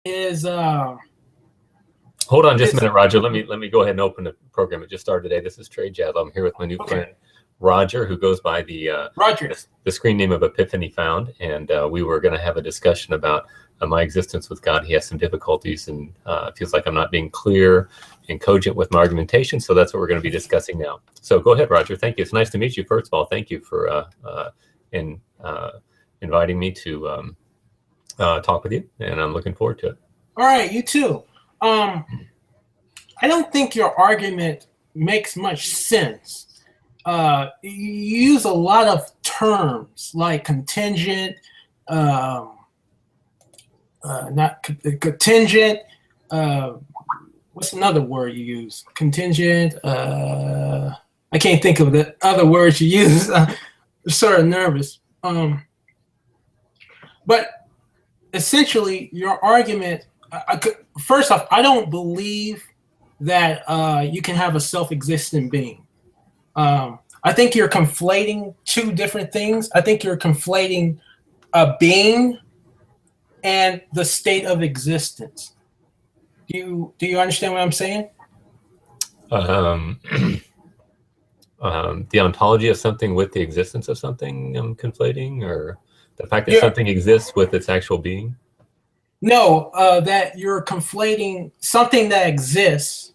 is Hold on just a is minute, Roger. Let me go ahead and open the program. It just started today. This is Trey. I'm here with my new okay. friend Roger, who goes by the Roger. the screen name of Epiphany Found, and we were going to have a discussion about my existence with God. He has some difficulties, and feels like I'm not being clear and cogent with my argumentation. So that's what we're going to be discussing now. So go ahead, Roger. Thank you. It's nice to meet you. First of all, thank you for inviting me to talk with you, and I'm looking forward to it. All right, you too. I don't think your argument makes much sense. You use a lot of terms like contingent, not contingent. What's another word you use? Contingent. I can't think of the other words you use. I'm sort of nervous. But essentially, your argument. First off, I don't believe that you can have a self-existent being. I think you're conflating two different things. I think you're conflating a being and the state of existence. Do you understand what I'm saying? Um, the ontology of something with the existence of something I'm conflating, or the fact that Yeah. something exists with its actual being? No, that you're conflating something that exists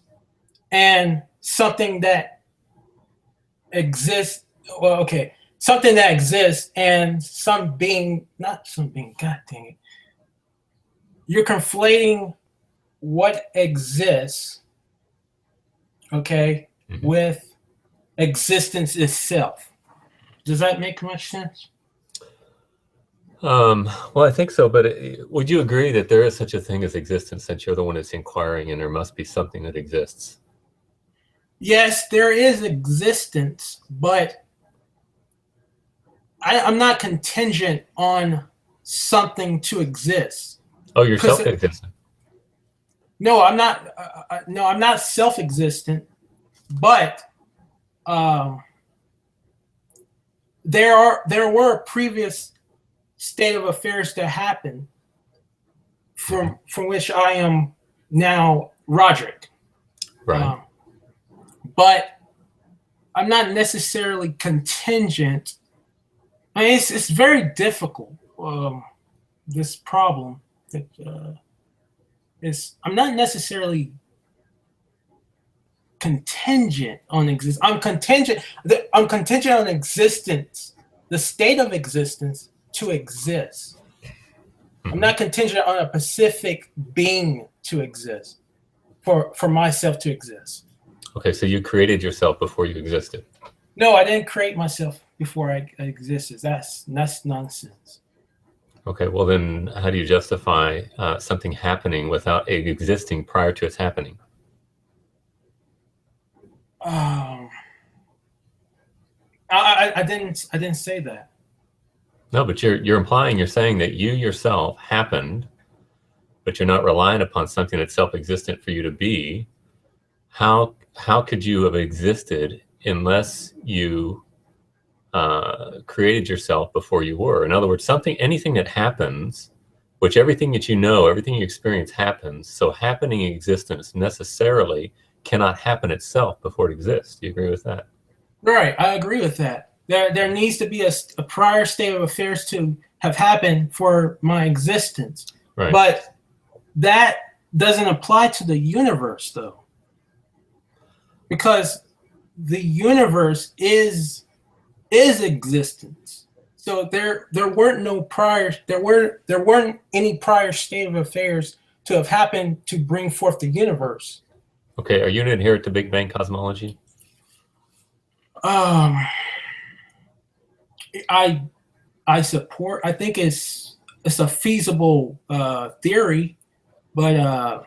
and something that exists. Well, okay, something that exists and some being, not some being. God dang it! You're conflating what exists, okay, Mhm. with existence itself. Does that make much sense? Well, I think so, but would you agree that there is such a thing as existence, since you're the one that's inquiring, and there must be something that exists? Yes, there is existence, but I'm not contingent on something to exist. Oh, you're 'Cause self-existent. no, I'm not. No, I'm not self-existent, but um, there were previous state of affairs that happened from which I am now Roderick. Right. But I'm not necessarily contingent. I mean, it's very difficult. This problem that is, I'm not necessarily contingent on exist. I'm contingent. I'm contingent on existence, the state of existence to exist. I'm not contingent on a specific being to exist, for myself to exist. Okay, so you created yourself before you existed. No, I didn't create myself before I existed. That's nonsense. Okay, well then, how do you justify something happening without it existing prior to its happening? I didn't say that. No, but you're implying, you're saying that you yourself happened, but you're not relying upon something that's self-existent for you to be. How could you have existed unless you created yourself before you were? In other words, anything that happens, which everything that you know, everything you experience happens. So happening existence necessarily cannot happen itself before it exists. Do you agree with that? Right, I agree with that. There needs to be a prior state of affairs to have happened for my existence. Right. But that doesn't apply to the universe, though, because the universe is existence. So there weren't any prior state of affairs to have happened to bring forth the universe. Okay, are you an adherent to Big Bang cosmology? I support. I think it's a feasible theory, but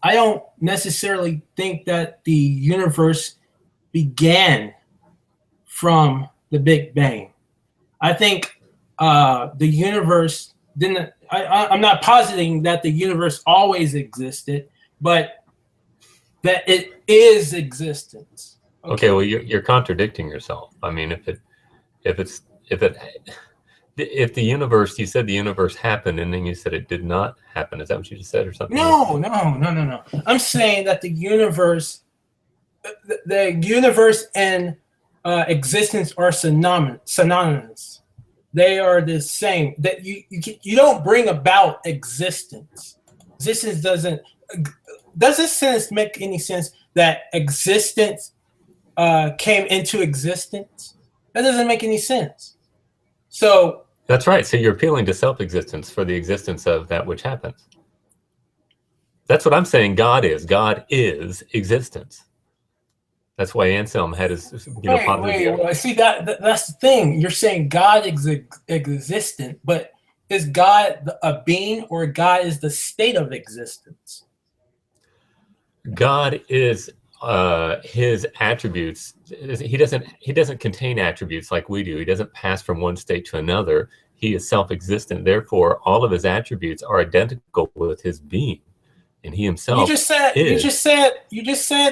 I don't necessarily think that the universe began from the Big Bang. I think the universe didn't. I'm not positing that the universe always existed, but that it is existence. Okay, well, you're contradicting yourself. I mean, if if the universe, you said the universe happened, and then you said it did not happen. Is that what you just said, or something? No. I'm saying that the universe and existence are synonymous. They are the same. That you don't bring about existence. Existence doesn't. Does this sense make any sense that existence came into existence? That doesn't make any sense. So that's right. So you're appealing to self-existence for the existence of that which happens. That's what I'm saying. God is existence. That's why Anselm had his, Well, see that's the thing. You're saying God is existent, but is God a being, or God is the state of existence? God is his attributes. He doesn't contain attributes like we do. He doesn't pass from one state to another. He is self-existent. Therefore, all of his attributes are identical with his being. And he himself you just said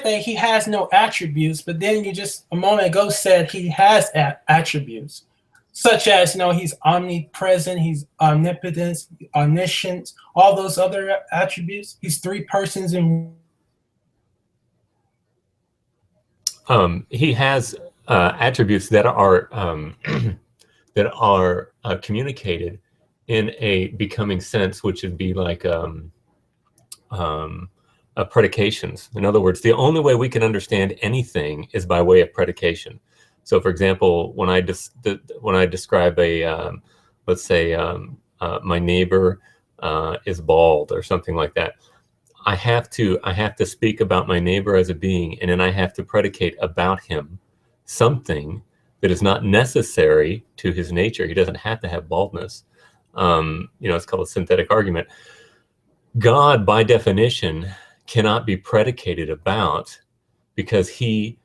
that he has no attributes, but then you just a moment ago said he has attributes, such as he's omnipresent, he's omnipotent, omniscient, all those other attributes. He's three persons in. He has attributes that are communicated in a becoming sense, which would be like predications. In other words, the only way we can understand anything is by way of predication. So, for example, when I describe let's say my neighbor is bald or something like that, I have to speak about my neighbor as a being, and then I have to predicate about him something that is not necessary to his nature. He doesn't have to have baldness. It's called a synthetic argument. God, by definition, cannot be predicated about, because he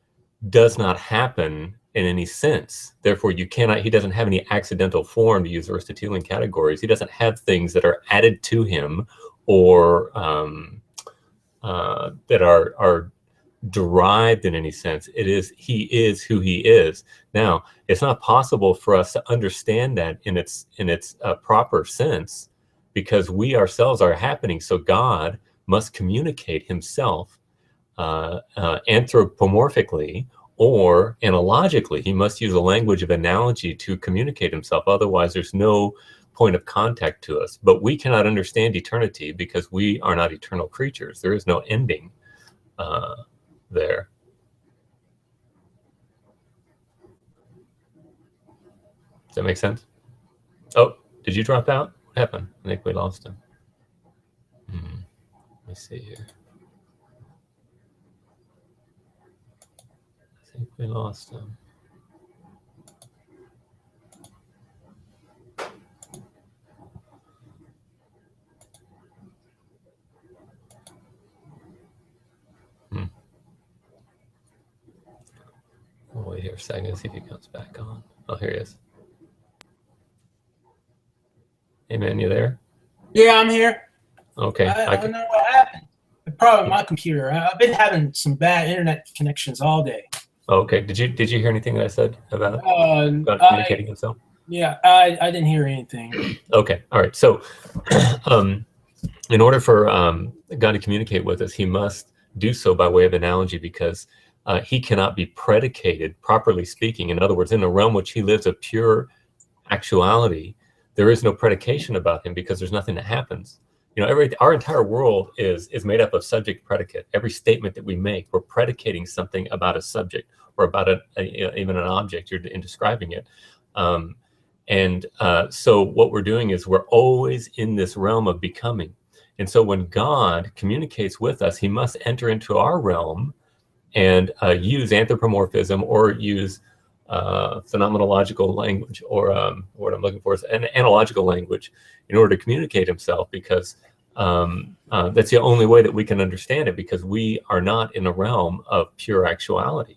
does not happen in any sense. Therefore, he doesn't have any accidental form, to use Aristotelian categories. He doesn't have things that are added to him or that are derived in any sense. He is who he is. Now, it's not possible for us to understand that in its proper sense, because we ourselves are happening. So God must communicate himself anthropomorphically or analogically. He must use a language of analogy to communicate himself. Otherwise, there's no point of contact to us. But we cannot understand eternity because we are not eternal creatures. There is no ending there. Does that make sense? Oh, did you drop out? What happened? I think we lost him. Let me see here. I think we lost him. We'll wait here a second, see if he comes back on. Oh, here he is. Hey, man, you there? Yeah, I'm here. Okay. I don't know what happened. The problem with my computer. I've been having some bad internet connections all day. Okay. Did you hear anything that I said about communicating himself? Yeah, I didn't hear anything. Okay. All right. So, in order for God to communicate with us, he must do so by way of analogy, because he cannot be predicated, properly speaking. In other words, in a realm which he lives of pure actuality, there is no predication about him, because there's nothing that happens. Our entire world is made up of subject predicate. Every statement that we make, we're predicating something about a subject or about even an object in describing it. So what we're doing is we're always in this realm of becoming. And so when God communicates with us, he must enter into our realm and use anthropomorphism, or use phenomenological language, or what I'm looking for is an analogical language, in order to communicate himself, because that's the only way that we can understand it, because we are not in a realm of pure actuality.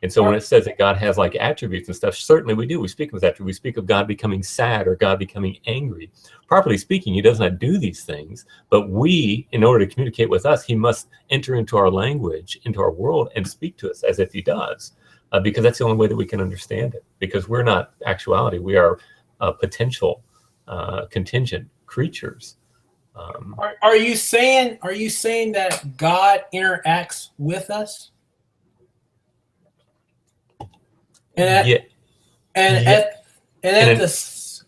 And so when it says that God has like attributes and stuff, certainly we do. We speak of his attributes. We speak of God becoming sad or God becoming angry. Properly speaking, he does not do these things, but we, in order to communicate with us, he must enter into our language, into our world, and speak to us as if he does, because that's the only way that we can understand it, because we're not actuality. We are potential contingent creatures. Are you saying that God interacts with us? Yeah.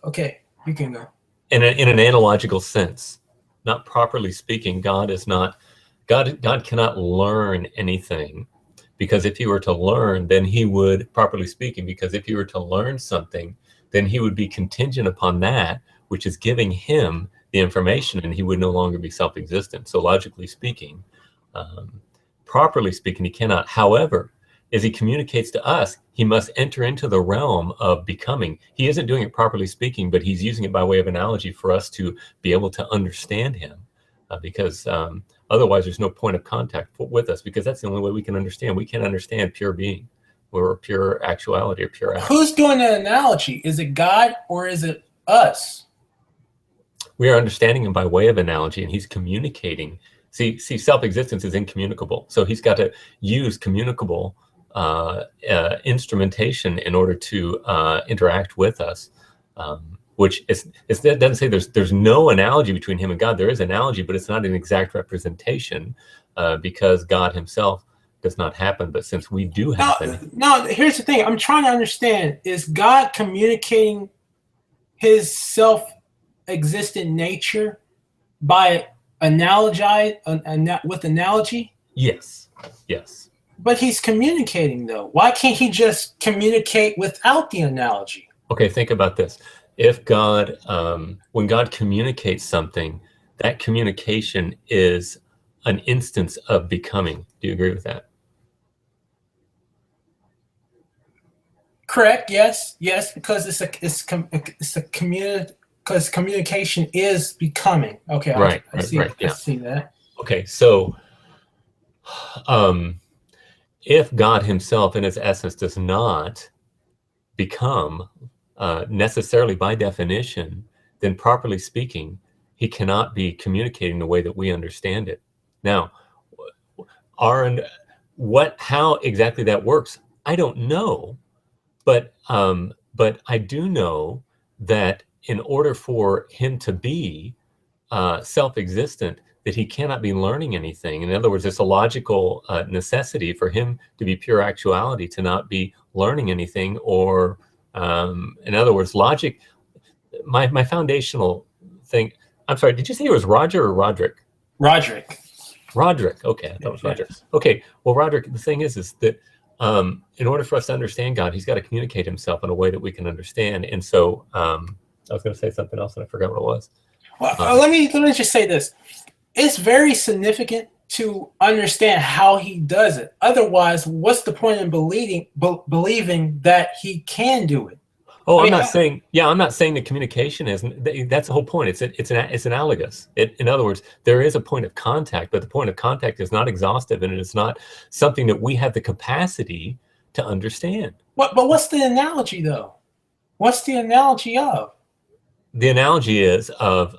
Okay, you can go. In an analogical sense, not properly speaking, God cannot learn anything, because if he were to learn, then he would, properly speaking, because if he were to learn something, then he would be contingent upon that, which is giving him the information, and he would no longer be self-existent. So logically speaking, properly speaking, he cannot. However, as he communicates to us, he must enter into the realm of becoming. He isn't doing it properly speaking, but he's using it by way of analogy for us to be able to understand him, because otherwise there's no point of contact with us, because that's the only way we can understand. We can't understand pure being or pure actuality or pure act. Who's doing the analogy? Is it God or is it us? We are understanding him by way of analogy, and he's communicating. See, self-existence is incommunicable. So he's got to use communicable instrumentation in order to interact with us, which doesn't say there's no analogy between him and God. There is analogy, but it's not an exact representation, because God himself does not happen. But since we do happen. No, here's the thing. I'm trying to understand. Is God communicating his self-existent nature by with analogy? Yes. But he's communicating, though. Why can't he just communicate without the analogy? Okay, think about this. If God, when God communicates something, that communication is an instance of becoming. Do you agree with that? Correct. Yes, because because communication is becoming. Okay, right. I see that. Okay, so if God himself in his essence does not become necessarily by definition, then properly speaking, he cannot be communicating the way that we understand it. Now, how exactly that works, I don't know, but I do know that in order for him to be self-existent, that he cannot be learning anything. In other words, it's a logical necessity for him to be pure actuality, to not be learning anything, or in other words, logic. My foundational thing. I'm sorry, did you say it was Roger or Roderick? Roderick. Okay, I thought it was Roger. Okay, well, Roderick, the thing is that in order for us to understand God, he's got to communicate himself in a way that we can understand. And so I was going to say something else and I forgot what it was. Well, let me just say this. It's very significant to understand how he does it. Otherwise, what's the point in believing that he can do it? Oh, I'm not saying the communication isn't. That's the whole point. It's analogous. In other words, there is a point of contact, but the point of contact is not exhaustive, and it is not something that we have the capacity to understand. But what's the analogy, though? What's the analogy of? The analogy is of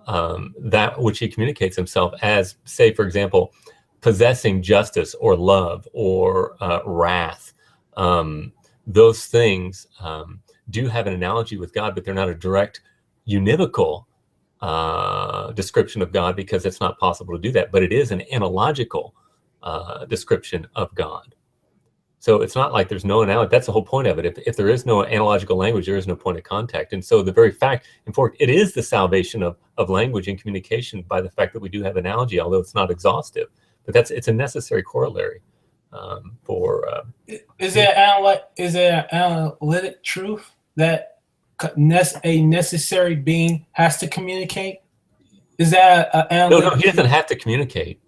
that which he communicates himself as, say, for example, possessing justice or love or wrath. Those things do have an analogy with God, but they're not a direct univocal description of God, because it's not possible to do that. But it is an analogical description of God. So it's not like there's no analogy. That's the whole point of it. If there is no analogical language, there is no point of contact. And so the very fact, in fact, it is the salvation of language and communication by the fact that we do have analogy, although it's not exhaustive. But it's a necessary corollary for. Is there an analytic truth that a necessary being has to communicate? Is that no? He doesn't have to communicate.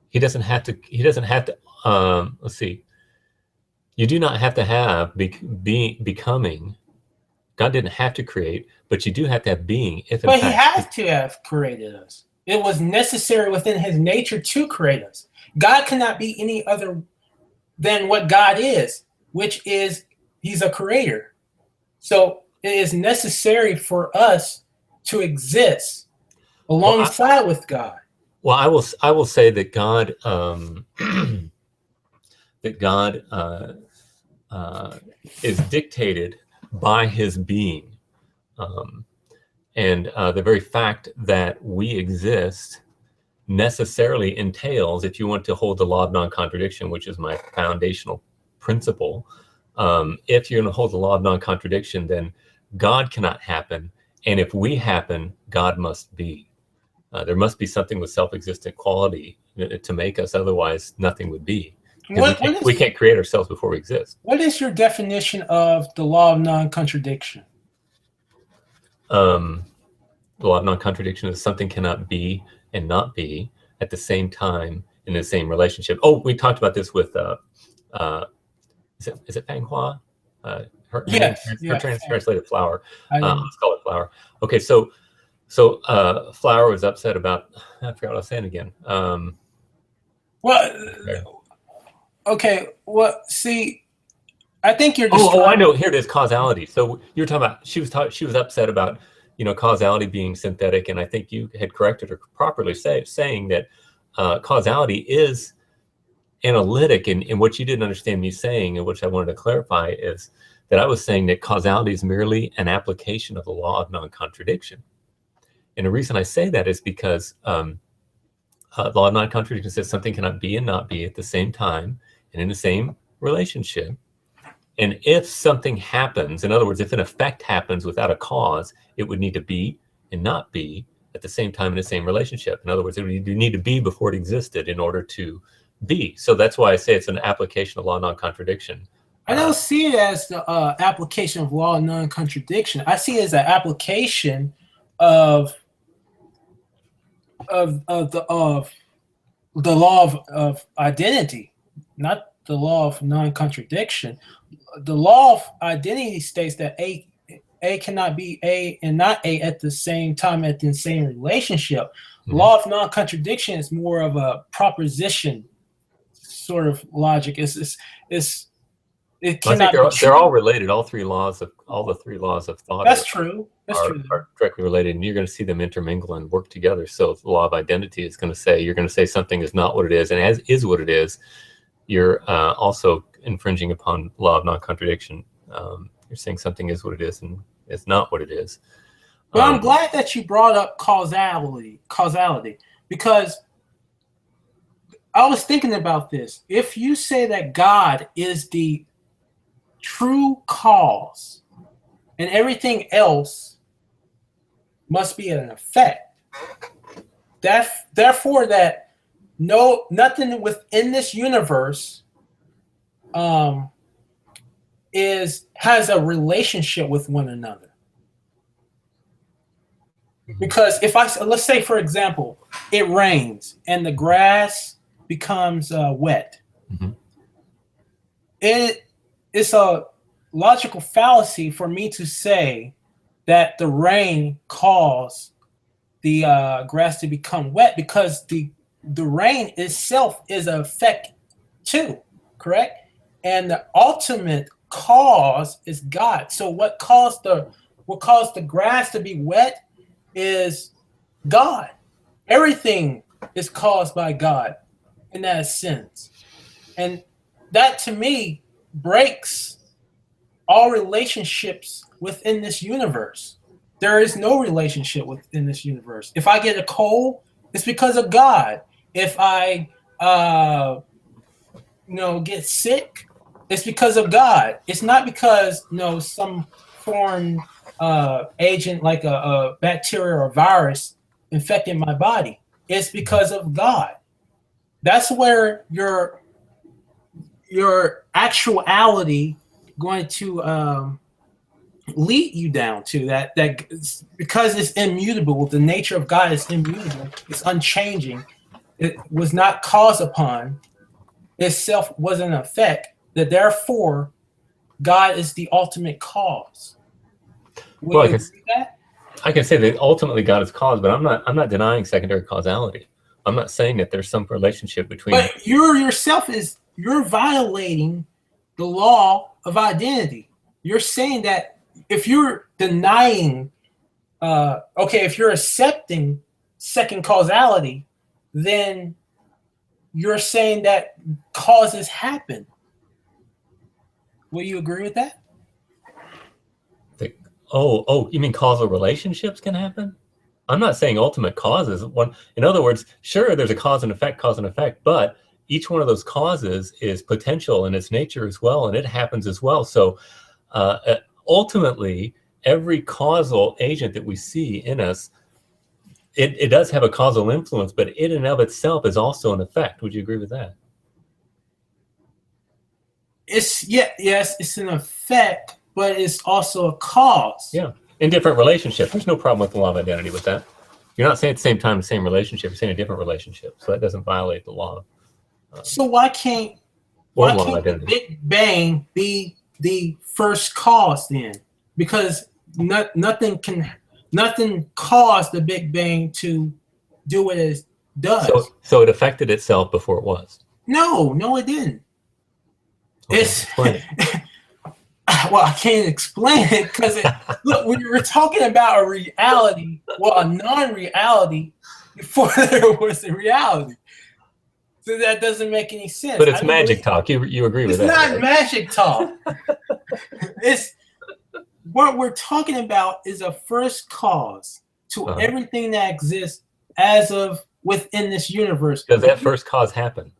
He doesn't have to. Let's see. You do not have to have becoming. God didn't have to create, but you do have to have being. But he has to have created us. It was necessary within his nature to create us. God cannot be any other than what God is, which is he's a creator. So it is necessary for us to exist alongside with God. Well, I will say that God is dictated by his being. And the very fact that we exist necessarily entails, if you want to hold the law of non-contradiction, which is my foundational principle, if you're going to hold the law of non-contradiction, then God cannot happen. And if we happen, God must be. There must be something with self-existent quality to make us, otherwise nothing would be. We can't create ourselves before we exist. What is your definition of the law of non-contradiction? The law of non-contradiction is something cannot be and not be at the same time in the same relationship. Oh, we talked about this with is it Fang Hua? Her translated flower. Let's call it flower. Okay, so Flower was upset about, I forgot what I was saying again. See, I think you're just I know, here it is, causality. So you're talking about, she was upset about, causality being synthetic, and I think you had corrected her properly saying that causality is analytic, and what you didn't understand me saying, and which I wanted to clarify, is that I was saying that causality is merely an application of the law of non-contradiction. And the reason I say that is because law of non-contradiction says something cannot be and not be at the same time and in the same relationship. And if something happens, in other words, if an effect happens without a cause, it would need to be and not be at the same time in the same relationship. In other words, it would need to be before it existed in order to be. So that's why I say it's an application of law of non-contradiction. I don't see it as the application of law of non-contradiction. I see it as an application of the law of identity, not the law of non-contradiction. The law of identity states that A cannot be A and not A at the same time at the same relationship. Mm-hmm. Law of non-contradiction is more of a proposition sort of logic. It cannot. I think they're all related. All the three laws of thought. That's true. Are directly related, and you're going to see them intermingle and work together. So the law of identity is going to say, you're going to say something is not what it is, and as is what it is, you're also infringing upon law of non-contradiction. You're saying something is what it is and it's not what it is. Well, I'm glad that you brought up causality, because I was thinking about this. If you say that God is the true cause and everything else must be an effect, therefore that nothing within this universe has a relationship with one another. Because let's say, for example, it rains and the grass becomes wet. Mm-hmm. It's a logical fallacy for me to say that the rain caused the grass to become wet, because the rain itself is an effect too, correct? And the ultimate cause is God. So what caused the grass to be wet is God. Everything is caused by God in that sense. And that, to me, breaks all relationships within this universe. There is no relationship within this universe. If I get a cold, it's because of God. If I get sick, it's because of God. It's not because some foreign agent like a bacteria or virus infected my body. It's because of God. That's where your actuality going to lead you down to, that because it's immutable. The nature of God is immutable. It's unchanging. It was not caused upon. Itself was an effect. That therefore God is the ultimate cause. Would you agree with that? I can say that ultimately God is cause, but I'm not denying secondary causality. I'm not saying that there's some relationship between. But you're violating the law of identity. You're saying that if you're denying, if you're accepting second causality, then you're saying that causes happen. Will you agree with that? Oh, you mean causal relationships can happen? I'm not saying ultimate causes. One, in other words, sure, there's a cause and effect, but each one of those causes is potential in its nature as well, and it happens as well. So ultimately, every causal agent that we see in us, it does have a causal influence, but it in and of itself is also an effect. Would you agree with that? Yes, it's an effect, but it's also a cause. Yeah, in different relationships. There's no problem with the law of identity with that. You're not saying at the same time the same relationship. You're saying a different relationship, so that doesn't violate the law. So why can't the Big Bang be the first cause then? Because nothing caused the Big Bang to do what it does. So it affected itself before it was. No, it didn't. Okay, it's well, I can't explain it because look, we were talking about a reality, a non-reality before there was a reality. So that doesn't make any sense. But it's magic talk. You agree with that? It's not right? magic talk. It's what we're talking about is a first cause to everything that exists as of within this universe. Does that first cause happen?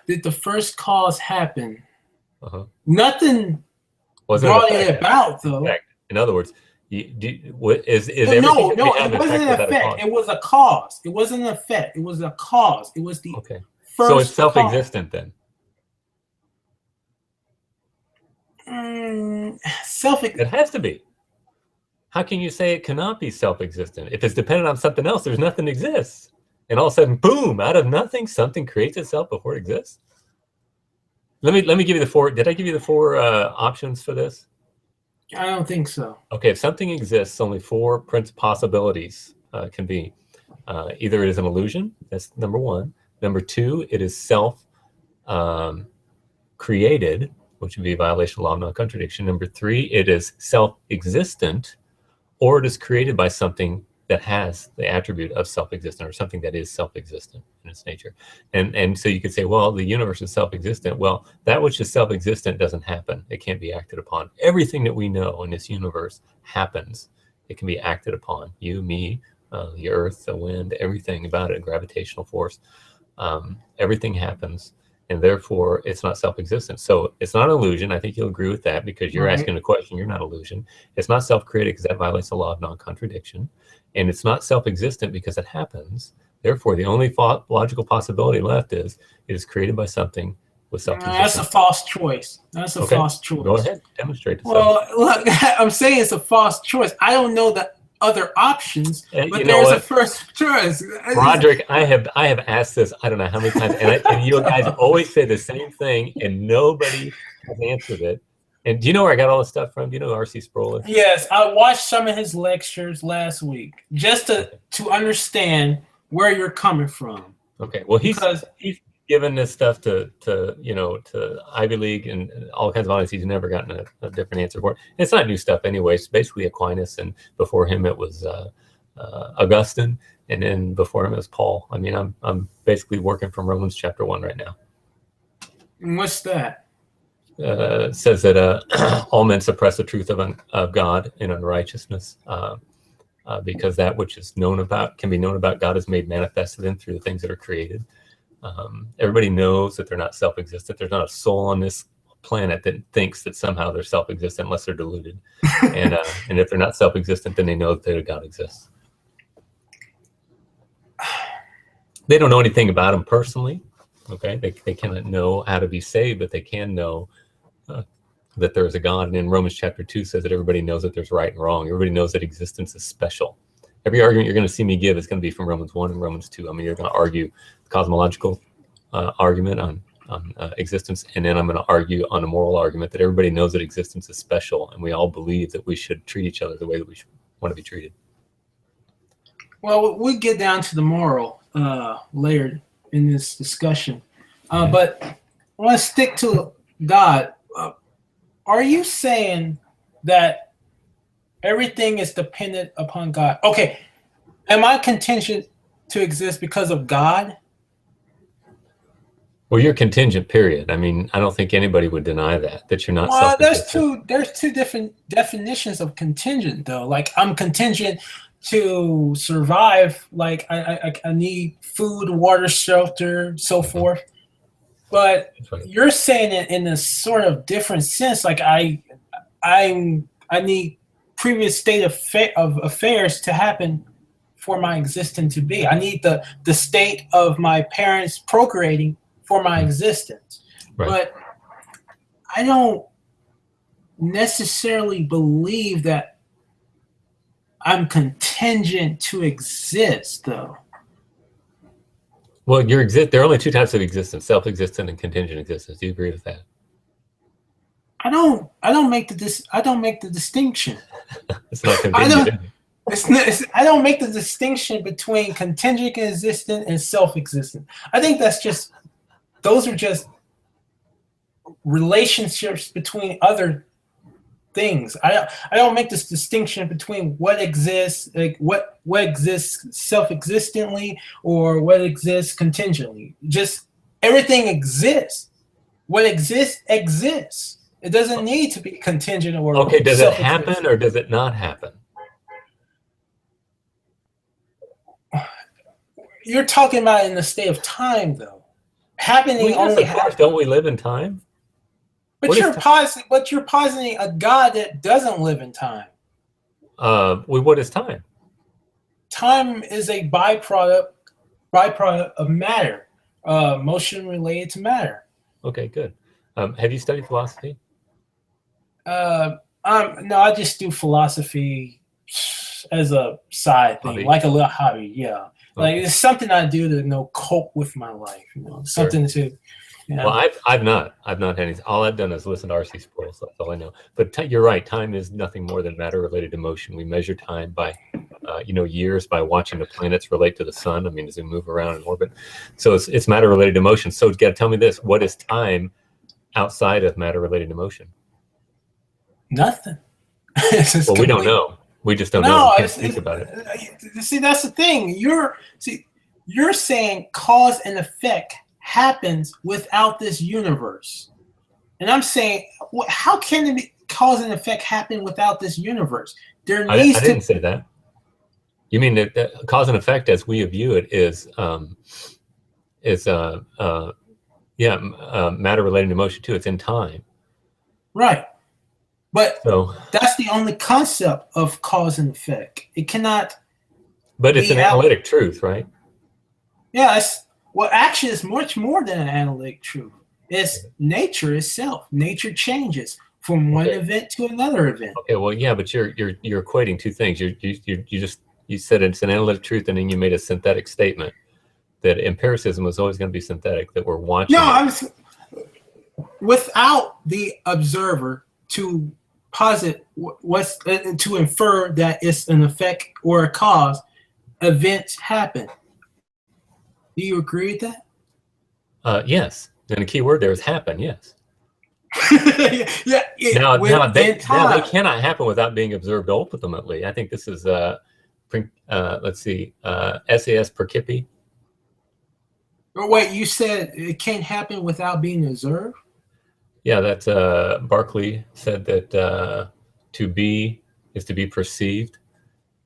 Did the first cause happen? Nothing brought it about, though. In other words, is everything? No, it wasn't an effect. It was a cause. It wasn't an effect. It was a cause. It was the first. So it's self-existent then. It has to be. How can you say it cannot be self-existent? If it's dependent on something else, there's nothing that exists. And all of a sudden, boom, out of nothing, something creates itself before it exists. Let me give you the four. Did I give you the four options for this? I don't think so. Okay, if something exists, only four possibilities can be. Either it is an illusion, that's number one. Number two, it is self-created, which would be a violation of law of non-contradiction. Number three, it is self-existent, or it is created by something that has the attribute of self-existent, or something that is self-existent in its nature. And so you could say, well, the universe is self-existent. Well, that which is self-existent doesn't happen. It can't be acted upon. Everything that we know in this universe happens. It can be acted upon. You, me, the earth, the wind, everything about it, gravitational force, everything happens. And therefore, it's not self-existent. So it's not an illusion. I think you'll agree with that because you're asking a question. You're not illusion. It's not self-created because that violates the law of non-contradiction. And it's not self-existent because it happens. Therefore, the only logical possibility left is it is created by something with self-existence. That's a false choice. That's a false choice. Go ahead. Demonstrate. Well, look, I'm saying it's a false choice. I don't know the other options, but there's a first choice. Roderick, I have asked this I don't know how many times, and you guys always say the same thing, and nobody has answered it. And do you know where I got all this stuff from? Do you know who R.C. Sproul is? Yes, I watched some of his lectures last week just to understand where you're coming from. Okay, well he's given this stuff to Ivy League and all kinds of audiences. He's never gotten a different answer for it. And it's not new stuff anyway. It's basically Aquinas, and before him it was Augustine, and then before him it was Paul. I mean, I'm basically working from Romans chapter 1 right now. And what's that? It says that all men suppress the truth of God in unrighteousness, because that which is can be known about God is made manifest to them through the things that are created. Everybody knows that they're not self-existent. There's not a soul on this planet that thinks that somehow they're self-existent unless they're deluded. And if they're not self-existent, then they know that God exists. They don't know anything about him personally. Okay, they cannot know how to be saved, but they can know that there is a God. And in Romans chapter 2 says that everybody knows that there's right and wrong. Everybody knows that existence is special. Every argument you're going to see me give is going to be from Romans 1 and Romans 2. I mean, you're going to argue the cosmological argument on existence, and then I'm going to argue on a moral argument that everybody knows that existence is special, and we all believe that we should treat each other the way that we want to be treated. Well, we'll get down to the moral layer in this discussion, but I want to stick to God. Are you saying that everything is dependent upon God? Okay, am I contingent to exist because of God? Well, you're contingent, period. I mean, I don't think anybody would deny that you're not self-existent. There's two different definitions of contingent, though. Like, I'm contingent to survive. Like, I need food, water, shelter, so forth. But you're saying it in a sort of different sense. Like, I need previous state of affairs to happen for my existence to be. I need the state of my parents procreating for my existence. Right. But I don't necessarily believe that I'm contingent to exist, though. Well, there are only two types of existence: self-existent and contingent existence. Do you agree with that? I don't make the distinction. It's not contingent. I don't make the distinction between contingent existent and self-existent. I think those are just relationships between other things. I don't make this distinction between what exists, like what exists self-existently or what exists contingently. Just everything exists. What exists exists. It doesn't need to be contingent or okay. Does it happen or does it not happen? You're talking about in the state of time, though. Happening only happens. Don't we live in time? But you're positing a God that doesn't live in time. What is time? Time is a byproduct of matter, motion related to matter. Okay, good. Have you studied philosophy? No, I just do philosophy as a side thing, like a little hobby. Yeah. Like, it's something I do to cope with my life, something to. Well, I've not had any. All I've done is listen to R.C. Sproul. So that's all I know. But you're right. Time is nothing more than matter related to motion. We measure time by, years by watching the planets relate to the sun. I mean, as we move around in orbit. So it's matter related to motion. So you got to tell me this: what is time outside of matter related to motion? Nothing. Well, we don't know. We just don't know. We can't think about it. See, that's the thing. You're saying cause and effect happens without this universe, and I'm saying, how can cause and effect happen without this universe? I didn't say that. You mean that cause and effect, as we view it, is matter related to motion too. It's in time, right? But that's the only concept of cause and effect. It cannot. But it's an analytic truth, right? Yeah. Actually, it's much more than an analytic truth. It's nature itself. Nature changes from one event to another event. Okay. Well, yeah, but you're equating two things. You said it's an analytic truth, and then you made a synthetic statement that empiricism was always going to be synthetic. That we're watching. No, without the observer to posit to infer that it's an effect or a cause, events happen. Do you agree with that? Yes. And the key word there is happen. Yes. Yeah. Now they cannot happen without being observed ultimately. I think this is let's see, SAS Percipi. Wait, you said it can't happen without being observed? Yeah, that Berkeley said that to be is to be perceived.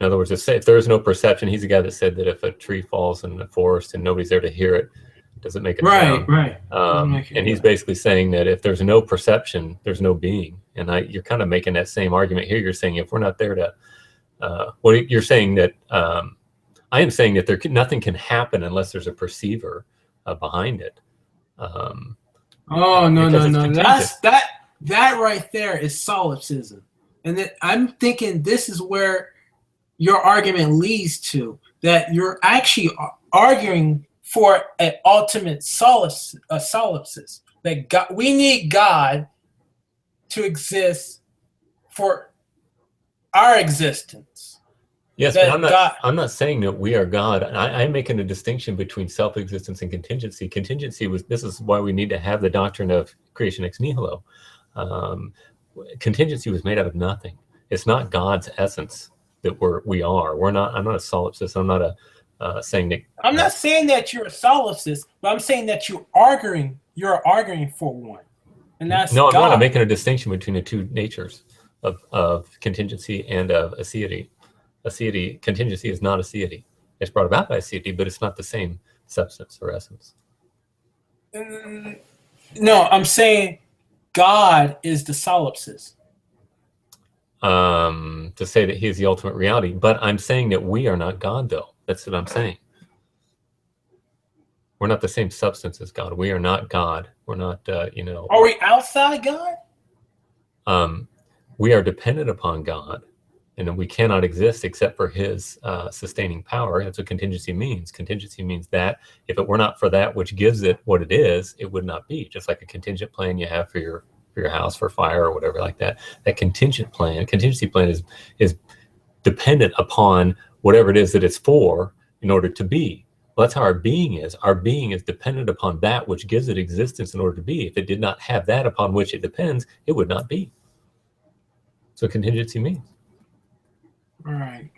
In other words, if there is no perception, he's the guy that said that if a tree falls in the forest and nobody's there to hear it, does it make a sound? Right. And he's basically saying that if there's no perception, there's no being. And you're kind of making that same argument here. You're saying if we're not there to, you're saying that I am saying that nothing can happen unless there's a perceiver behind it. Oh no! That right there is solipsism, and I'm thinking this is where your argument leads to, that you're actually arguing for an ultimate solipsis. That we need God to exist for our existence. Yes, but I'm not saying that we are God. I'm making a distinction between self-existence and contingency. This is why we need to have the doctrine of creation ex nihilo. Contingency was made out of nothing. It's not God's essence that we are. I'm not a solipsist. I'm not saying that I'm not saying that you're a solipsist, but I'm saying that you're arguing for one. And that's no, I'm God. not. I'm making a distinction between the two natures of contingency and of aseity. Aseity, contingency is not aseity. It's brought about by aseity, but it's not the same substance or essence. No, I'm saying God is the solipsist. To say that he is the ultimate reality, but I'm saying that we are not God, though. That's what I'm saying. We're not the same substance as God. We are not God. We're not, Are we outside God? We are dependent upon God, and we cannot exist except for his sustaining power. That's what contingency means. Contingency means that if it were not for that which gives it what it is, it would not be. Just like a contingent plan you have for your house, for fire or whatever like that. That contingency plan is dependent upon whatever it is that it's for in order to be. Well, that's how our being is. Our being is dependent upon that which gives it existence in order to be. If it did not have that upon which it depends, it would not be. So contingency means. All right.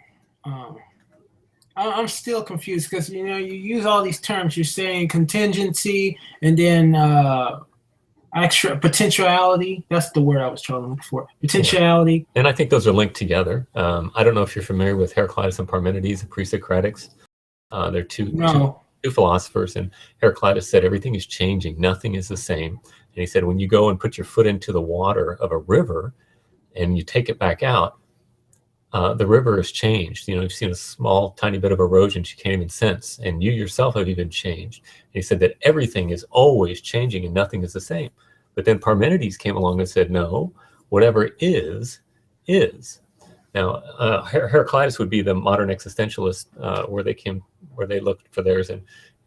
I'm still confused because you use all these terms. You're saying contingency and then extra potentiality. That's the word I was trying to look for. Potentiality. And I think those are linked together. I don't know if you're familiar with Heraclitus and Parmenides, the pre-Socratics. They're two philosophers, and Heraclitus said everything is changing, nothing is the same. And he said when you go and put your foot into the water of a river and you take it back out, the river has changed. You've seen a small, tiny bit of erosion you can't even sense, and you yourself have even changed. And he said that everything is always changing and nothing is the same. But then Parmenides came along and said, no, whatever is. Now, Heraclitus would be the modern existentialist, where they looked for theirs,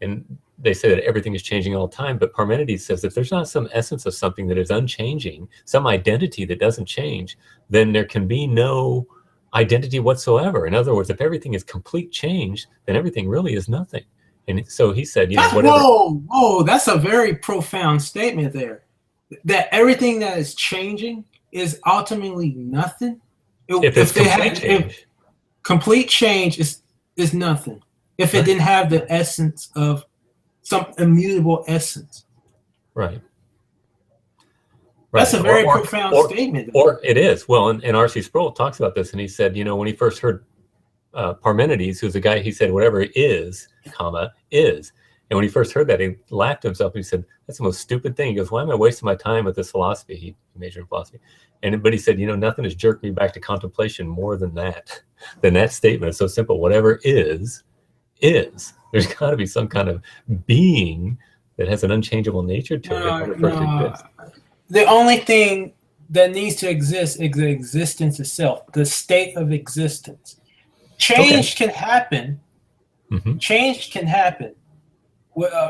and they say that everything is changing all the time. But Parmenides says if there's not some essence of something that is unchanging, some identity that doesn't change, then there can be no identity whatsoever. In other words, if everything is complete change, then everything really is nothing. And so he said, whatever. Whoa, that's a very profound statement there. That everything that is changing is ultimately nothing. If complete change is nothing. If it didn't have the essence of some immutable essence. Right. That's a very profound statement. Or it is. Well, and R.C. Sproul talks about this, and he said, when he first heard Parmenides, who's a guy, he said, whatever is, is. And when he first heard that, he laughed to himself. He said, that's the most stupid thing. He goes, why am I wasting my time with this philosophy? He majored in philosophy. But he said, nothing has jerked me back to contemplation more than that statement. It's so simple. Whatever is. There's got to be some kind of being that has an unchangeable nature to it. The only thing that needs to exist is the existence itself, the state of existence. Change can happen. Mm-hmm. Change can happen.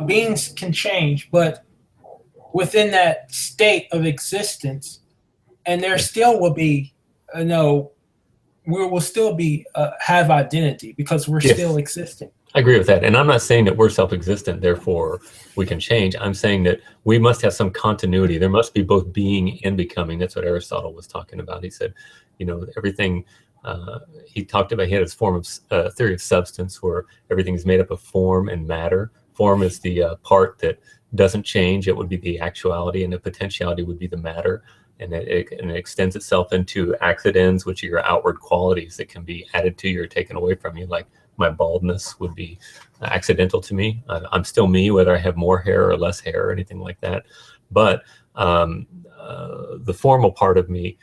Beings can change, but within that state of existence, and there still will be, we will still be have identity because we're still existing. I agree with that. And I'm not saying that we're self-existent, therefore we can change. I'm saying that we must have some continuity. There must be both being and becoming. That's what Aristotle was talking about. He said, everything, he talked about, he had his form of theory of substance where everything is made up of form and matter. Form is the part that doesn't change. It would be the actuality, and the potentiality would be the matter. And it extends itself into accidents, which are your outward qualities that can be added to you or taken away from you. Like my baldness would be accidental to me. I'm still me, whether I have more hair or less hair or anything like that. But the formal part of me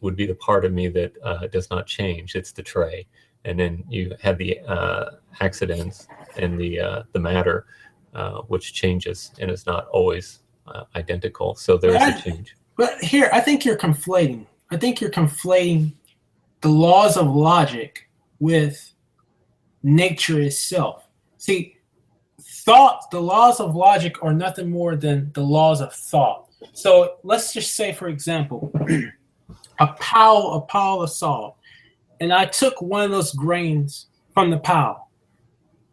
would be the part of me that does not change. It's the Trey. And then you have the accidents and the matter, which changes and is not always identical. So there's a change. But here, I think you're conflating. The laws of logic with nature itself. See, the laws of logic are nothing more than the laws of thought. So let's just say, for example, a pile of salt, and I took one of those grains from the pile.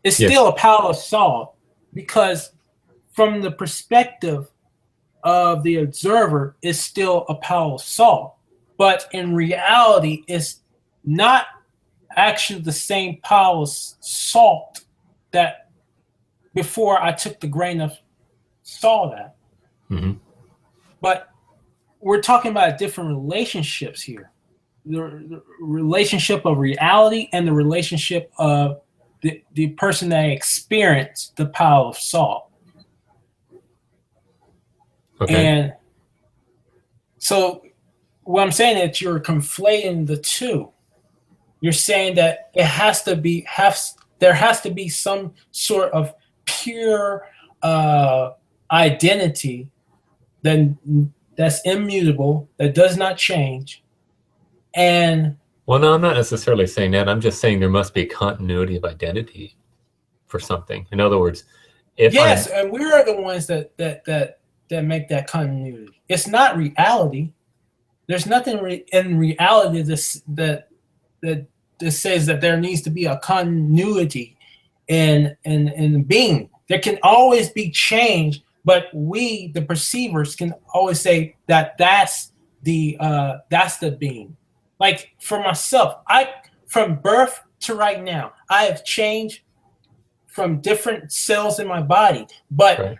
It's still a pile of salt because from the perspective of the observer, it's still a pile of salt. But in reality, it's not actually the same pile of salt that before I took the grain of saw that. Mm-hmm. But we're talking about different relationships here. The relationship of reality and the relationship of the person that experienced the power of salt. Okay. And so what I'm saying is you're conflating the two. You're saying that there has to be some sort of pure identity that's immutable, that does not change. And well, no, I'm not necessarily saying that. I'm just saying there must be continuity of identity for something. In other words, if and we are the ones that make that continuity. It's not reality. There's nothing in reality that says that there needs to be a continuity in being. There can always be change, but we, the perceivers, can always say that that's the being. Like for myself, from birth to right now, I have changed from different cells in my body, but right.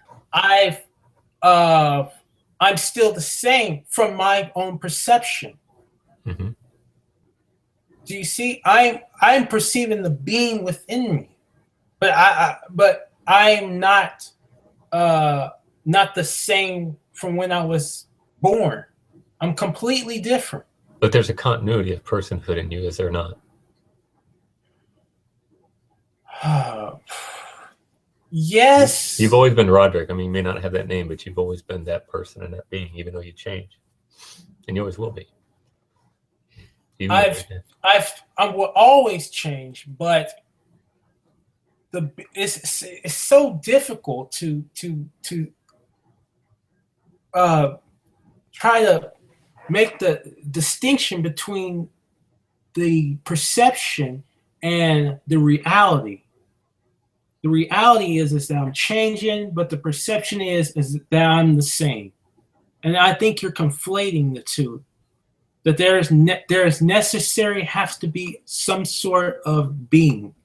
I'm still the same from my own perception. Mm-hmm. Do you see? I'm perceiving the being within me, but I'm not the same from when I was born. I'm completely different. But there's a continuity of personhood in you, is there not? Yes. You've always been Roderick. I mean, you may not have that name, but you've always been that person and that being, even though you change, and you always will be. I will always change, but it's so difficult to try to make the distinction between the perception and the reality. The reality is that I'm changing, but the perception is that I'm the same. And I think you're conflating the two. That there is necessary has to be some sort of being.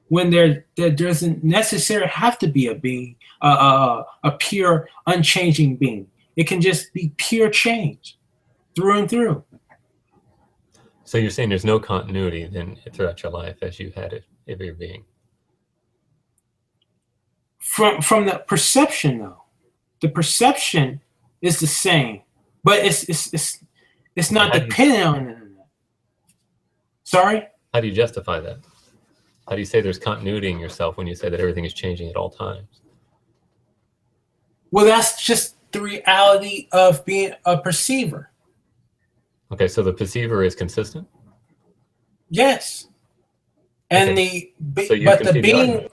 When there doesn't necessarily have to be a being, a pure, unchanging being. It can just be pure change, through and through. So you're saying there's no continuity then throughout your life as you had it of your being. From the perception, though, the perception is the same, but it's not dependent on it. Sorry? How do you justify that? How do you say there's continuity in yourself when you say that everything is changing at all times? Well, that's just the reality of being a perceiver. Okay, so the perceiver is consistent? Yes. And okay. the being...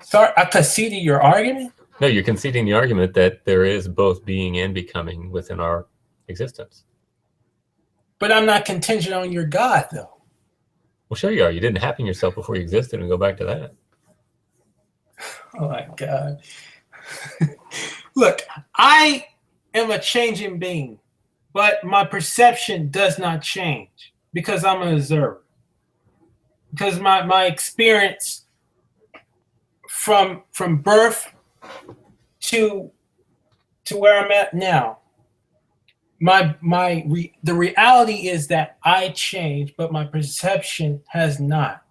Sorry, I conceded your argument? No, you're conceding the argument that there is both being and becoming within our existence. But I'm not contingent on your God, though. Well, sure you are. You didn't happen yourself before you existed, and go back to that. Oh, my God. Look, I am a changing being, but my perception does not change because I'm an observer. Because my experience from birth to where I'm at now, the reality is that I change, but my perception has not.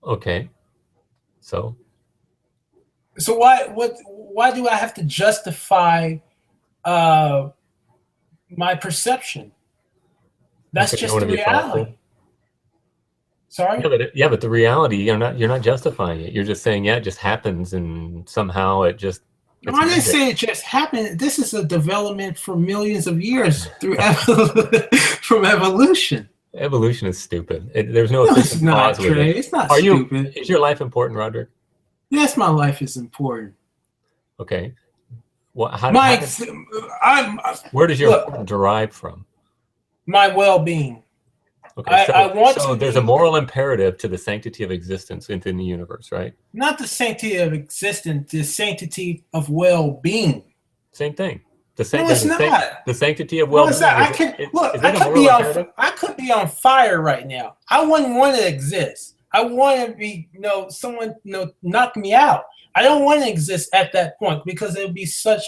Okay. So why do I have to justify my perception? That's just the reality. Sorry? But the reality, you're not justifying it. You're just saying, yeah, it just happens, and somehow it just. No, I didn't say it just happened. This is a development for millions of years through from evolution. Evolution is stupid. There's no it's not, Trey. It's not stupid. Is your life important, Roderick? Yes, my life is important. Okay. Well, where does your importance derive from? My well-being. Okay, so there's a moral imperative to the sanctity of existence within the universe, right? Not the sanctity of existence, the sanctity of well-being. Same thing. No, it's not. The sanctity of No, well-being. it's not. I could be on fire right now. I wouldn't want to exist. I want to be, someone, knock me out. I don't want to exist at that point because it would be such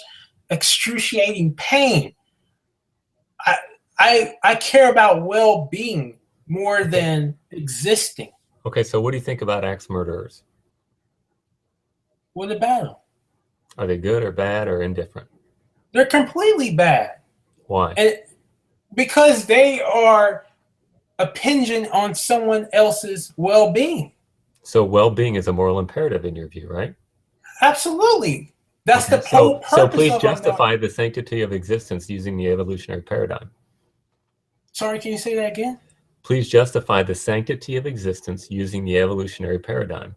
excruciating pain. I care about well-being more than existing. Okay, so what do you think about axe murderers? What about them? Are they good or bad or indifferent? They're completely bad. Why? Because they are impinging on someone else's well-being. So well-being is a moral imperative in your view, right? Absolutely. That's the whole purpose. So please justify the sanctity of existence using the evolutionary paradigm. Sorry, can you say that again? Please justify the sanctity of existence using the evolutionary paradigm.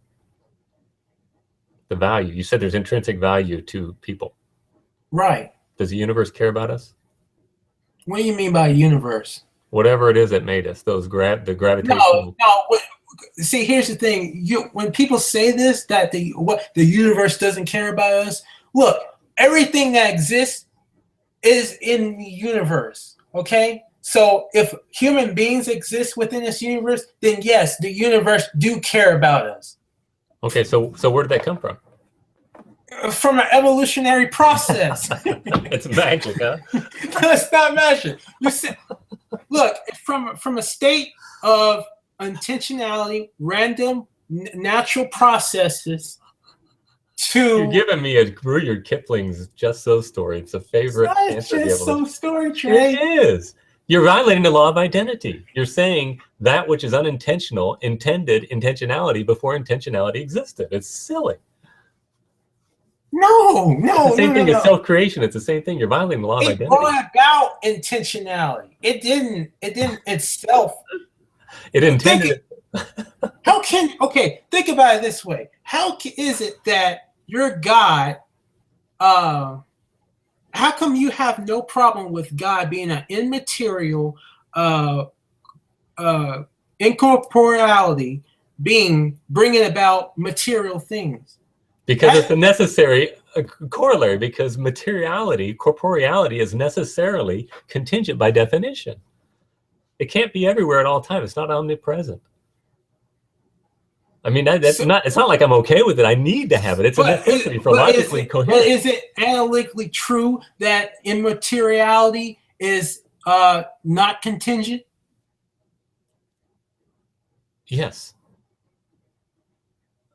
The value. You said there's intrinsic value to people. Right. Does the universe care about us? What do you mean by universe? Whatever it is that made us, the gravitational. No. See, here's the thing. When people say this, that the universe doesn't care about us, look, everything that exists is in the universe. Okay? So if human beings exist within this universe, then yes, the universe do care about us. Okay, so where did that come from? From an evolutionary process. It's magic, huh? No, it's not magic. Look, from a state of intentionality, random, natural processes to... You're giving me a Rudyard Kipling's Just So story. It's a favorite answer. It's Just So story, Trey. It is. You're violating the law of identity. You're saying that which is unintentional intended intentionality before intentionality existed. It's silly. No. It's the same thing as self-creation. It's the same thing. You're violating the law of identity. It brought about intentionality. It didn't itself. It intended. Think about it this way. How is it that your God, how come you have no problem with God being an immaterial, incorporeality being, bringing about material things? Because it's a necessary corollary, because corporeality is necessarily contingent by definition. It can't be everywhere at all times. It's not omnipresent. I mean, it's not like I'm okay with it. I need to have it. It's a necessity for logically coherent. But is it analytically true that immateriality is not contingent? Yes.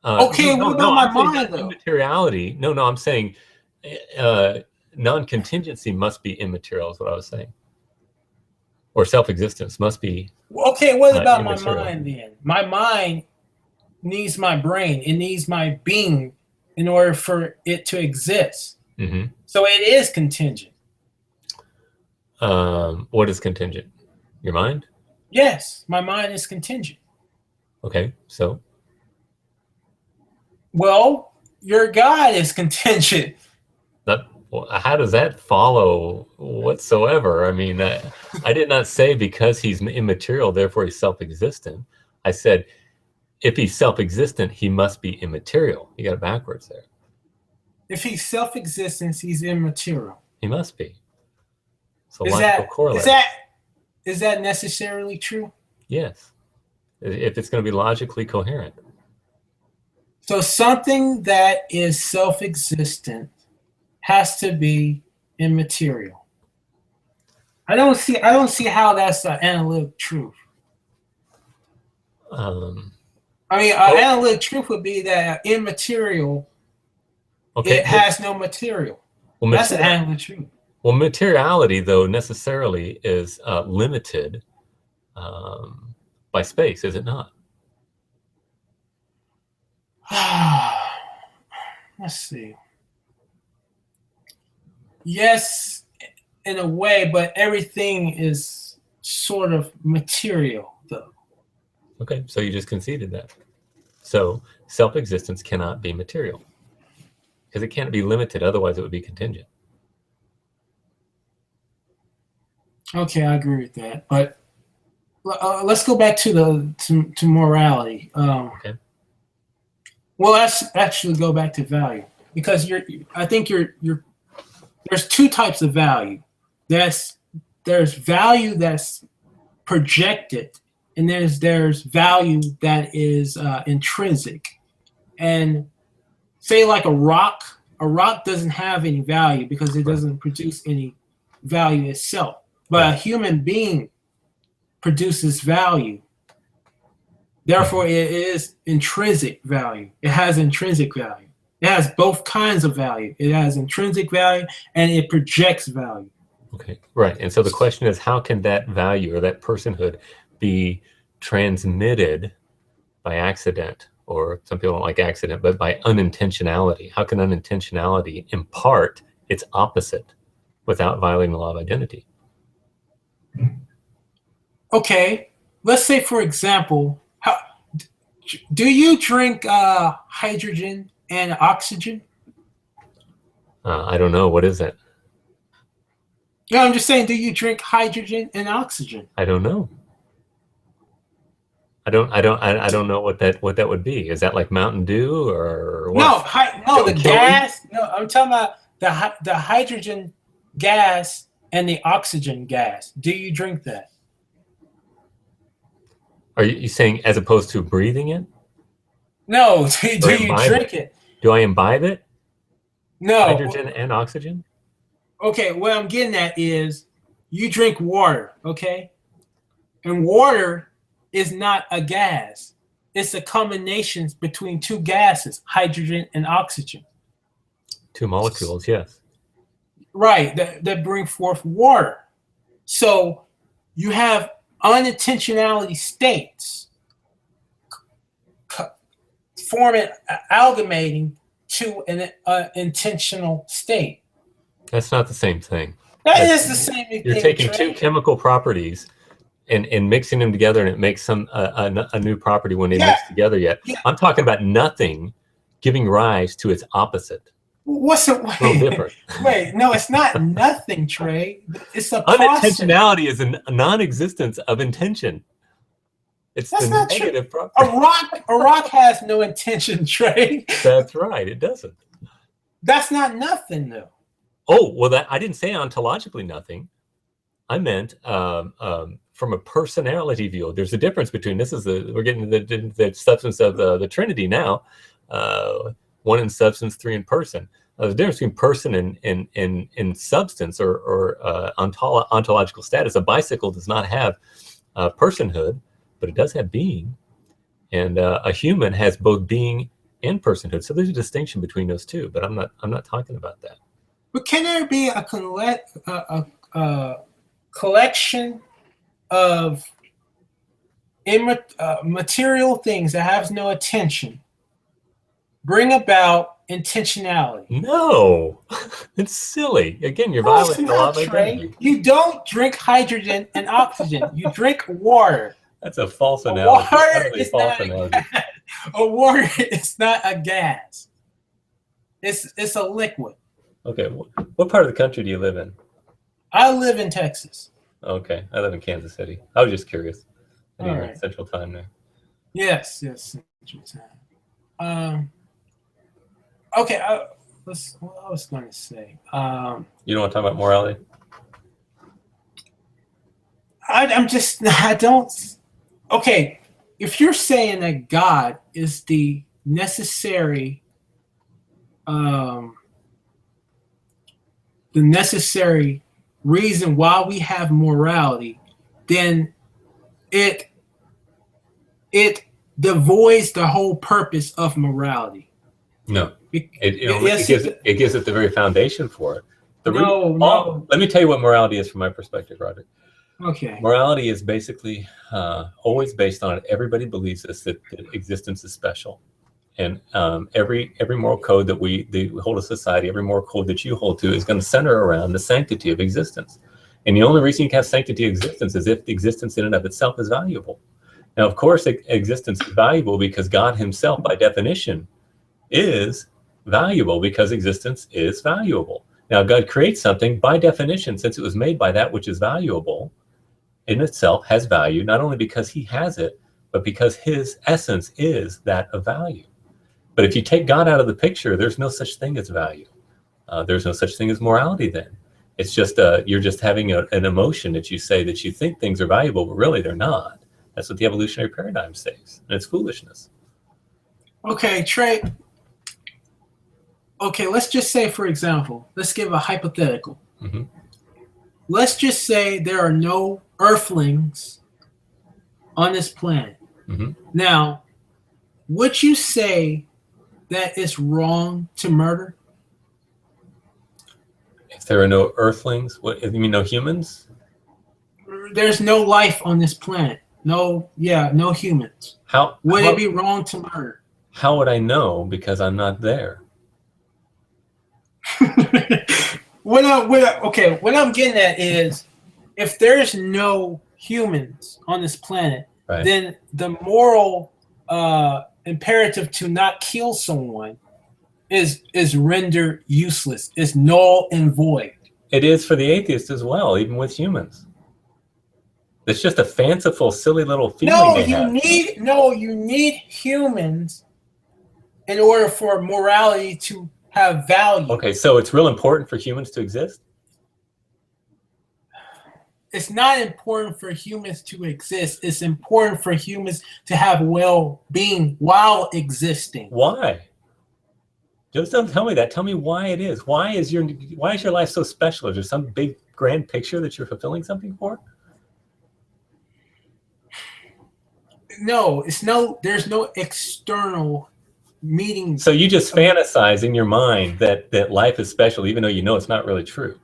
What about my mind, though? Immateriality. No, I'm saying non-contingency must be immaterial, is what I was saying. Or self-existence must be. Okay, what about my mind then? My mind needs my brain. It needs my being in order for it to exist. Mm-hmm. So it is contingent. What is contingent? Your mind? Yes, my mind is contingent. Okay, so? Well, your God is contingent. How does that follow whatsoever? I mean, I did not say because he's immaterial, therefore he's self-existent. I said, if he's self-existent, he must be immaterial. You got it backwards there. If he's self-existent, he's immaterial. He must be. So logical corollary. Is that necessarily true? Yes. If it's going to be logically coherent. So something that is self-existent has to be immaterial. I don't see how that's an analytic truth. Analytic truth would be that immaterial, it has no material. Well, that's an analytic truth. Well, materiality, though, necessarily is limited by space, is it not? Let's see. Yes, in a way, but everything is sort of material, though. Okay, so you just conceded that. So self-existence cannot be material because it can't be limited. Otherwise, it would be contingent. Okay, I agree with that. But let's go back to morality. Okay. Well, let's actually go back to value, because I think you're there's two types of value. There's value that's projected, and there's value that is intrinsic. And say like a rock doesn't have any value because it doesn't produce any value itself. But a human being produces value. Therefore, it is intrinsic value. It has intrinsic value. It has both kinds of value. It has intrinsic value and it projects value. Okay, right. And so the question is, how can that value or that personhood be transmitted by accident? Or some people don't like accident, but by unintentionality. How can unintentionality impart its opposite without violating the law of identity? Okay, let's say, for example, do you drink hydrogen and oxygen? I don't know. What is that? Yeah, I'm just saying, do you drink hydrogen and oxygen? I don't know. I don't know what that would be. Is that like Mountain Dew or what? No, the gas. No, I'm talking about the hydrogen gas and the oxygen gas. Do you drink that? Are you saying as opposed to breathing it? No, do you drink it? Do I imbibe it? No. Hydrogen and oxygen? Okay, what I'm getting at is you drink water, okay? And water is not a gas. It's a combination between two gases, hydrogen and oxygen. Two molecules, yes. Right, that bring forth water. So you have unintentionality states forming, amalgamating to an intentional state. That's not the same thing. That is the same thing. You're taking two chemical properties and mixing them together, and it makes a new property when they mix together yet. Yeah. I'm talking about nothing giving rise to its opposite. What's it? Wait, a little different. Wait, no, it's not nothing, Trey. It's a unintentionality is a non-existence of intention. It's That's the not negative true. property. A rock has no intention, Trey. That's right. It doesn't. That's not nothing, though. Oh, well, I didn't say ontologically nothing. I meant from a personality view. There's a difference between we're getting the substance of the Trinity now. One in substance, three in person. The difference between person and in substance or ontological status. A bicycle does not have personhood, but it does have being. And a human has both being and personhood. So there's a distinction between those two. But I'm not talking about that. But can there be a collection of material things that have no attention bring about intentionality? No, it's silly. Again, you're violating the law of identity. You don't drink hydrogen and oxygen. You drink water. That's a false analogy. Water is not a gas. It's a liquid. Okay, what part of the country do you live in? I live in Texas. Okay, I live in Kansas City. I was just curious. All right. Central Time there. Yes, Central Time. Okay, what I was going to say. You don't want to talk about morality? I don't. Okay, if you're saying that God is the necessary reason why we have morality, then it devoids the whole purpose of morality. No, it gives it the very foundation for it. No. Let me tell you what morality is from my perspective, Roderick. Okay. Morality is basically always based on it. Everybody believes this, that existence is special. And every moral code that we hold a society, every moral code that you hold to is going to center around the sanctity of existence. And the only reason you can have sanctity of existence is if the existence in and of itself is valuable. Now, of course, existence is valuable because God himself, by definition, is valuable because existence is valuable. Now, God creates something by definition, since it was made by that which is valuable, in itself has value, not only because he has it, but because his essence is that of value. But if you take God out of the picture, there's no such thing as value. There's no such thing as morality then. It's just you're just having an emotion that you say that you think things are valuable, but really they're not. That's what the evolutionary paradigm says, and it's foolishness. Okay, Trey. Okay, let's just say, for example, let's give a hypothetical. Mm-hmm. Let's just say there are no earthlings on this planet. Mm-hmm. Now, would you say that it's wrong to murder? If there are no earthlings, what you mean, no humans? There's no life on this planet. No humans. Would it be wrong to murder? How would I know? Because I'm not there. What I'm getting at is, if there's no humans on this planet, right, then the moral imperative to not kill someone is rendered useless. It's null and void. It is for the atheist as well, even with humans. It's just a fanciful, silly little feeling you need humans in order for morality to have value. Okay, so it's real important for humans to exist? It's not important for humans to exist. It's important for humans to have well-being while existing. Why? Just don't tell me that. Tell me why it is. Why is your life so special? Is there some big grand picture that you're fulfilling something for? No, there's no external meeting. So you just fantasize in your mind that life is special, even though you know it's not really true.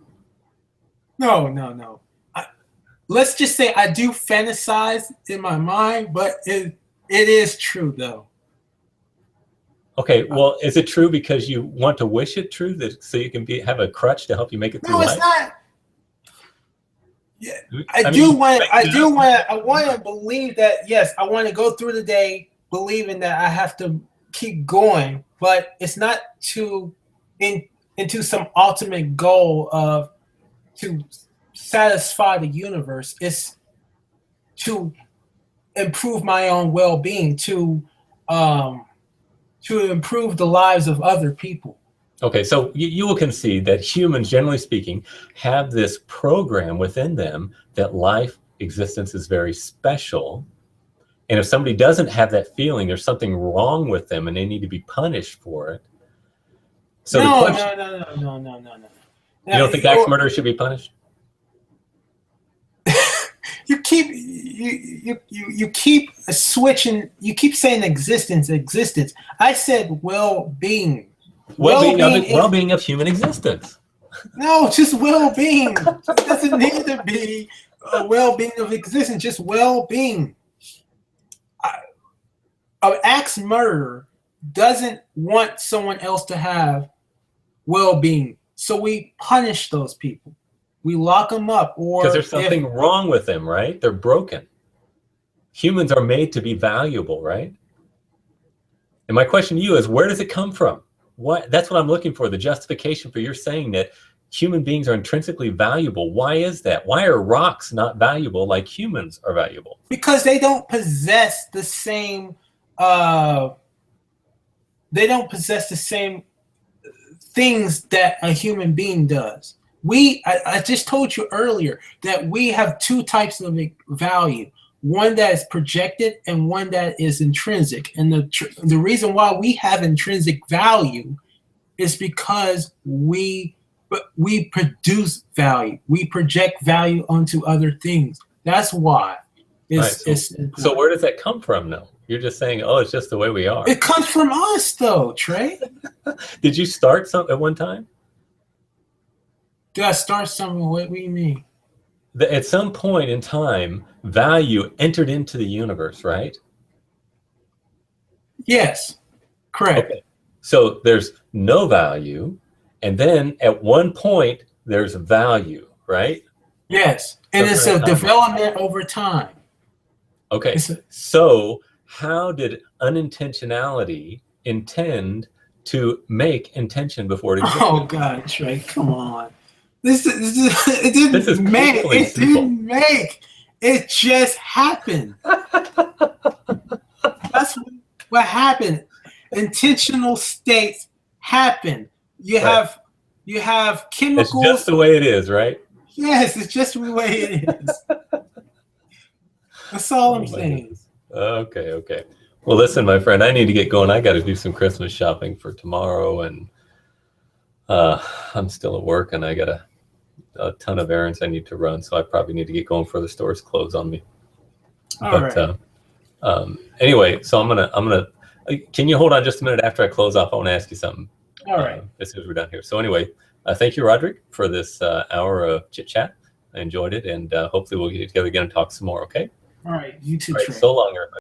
No. Let's just say I do fantasize in my mind, but it is true though. Okay, well, is it true because you want to wish it true, so you can have a crutch to help you make it through life? No, it's not. Yeah, I want to believe that. Yes, I want to go through the day believing that I have to keep going, but it's not into some ultimate goal of to satisfy the universe. It's to improve my own well-being, to improve the lives of other people. Okay, so you will concede that humans, generally speaking, have this program within them that life existence is very special. And if somebody doesn't have that feeling, there's something wrong with them and they need to be punished for it. So No. You don't think axe murderers should be punished? You keep switching. You keep saying existence. I said well-being. Well-being of human existence. No, just well-being. It doesn't need to be a well-being of existence. Just well-being. An axe murderer doesn't want someone else to have well-being, so we punish those people. We lock them up, or because there's something wrong with them, right? They're broken. Humans are made to be valuable, right? And my question to you is, where does it come from? That's what I'm looking for, the justification for your saying that human beings are intrinsically valuable. Why is that? Why are rocks not valuable like humans are valuable? Because they don't possess the same things that a human being does. I just told you earlier that we have two types of value. One that is projected and one that is intrinsic. And the reason why we have intrinsic value is because we produce value. We project value onto other things. That's why. So where does that come from, though? You're just saying, oh, it's just the way we are. It comes from us, though, Trey. Did you start something at one time? Did I start something? What do you mean? At some point in time, value entered into the universe, right? Yes, correct. Okay. So there's no value, and then at one point, there's value, right? Yes, and it's a development over time. Okay, so how did unintentionality intend to make intention before it existed? Oh, God, Trey, come on. It didn't make. It just happened. That's what happened. Intentional states happen. You have You have It's chemicals. just the way it is, right? Yes, it's just the way it is. That's all I'm saying. Goodness. Okay. Well, listen, my friend, I need to get going. I got to do some Christmas shopping for tomorrow, and I'm still at work, and I got a ton of errands I need to run, so I probably need to get going before the stores close on me. All right. Anyway, so I'm gonna. Can you hold on just a minute after I close off? I want to ask you something. All right. As soon as we're done here. So anyway, thank you, Roderick, for this hour of chit chat. I enjoyed it, and hopefully we'll get together again and talk some more. Okay. All right. You too, All right, Trey. so long, everybody.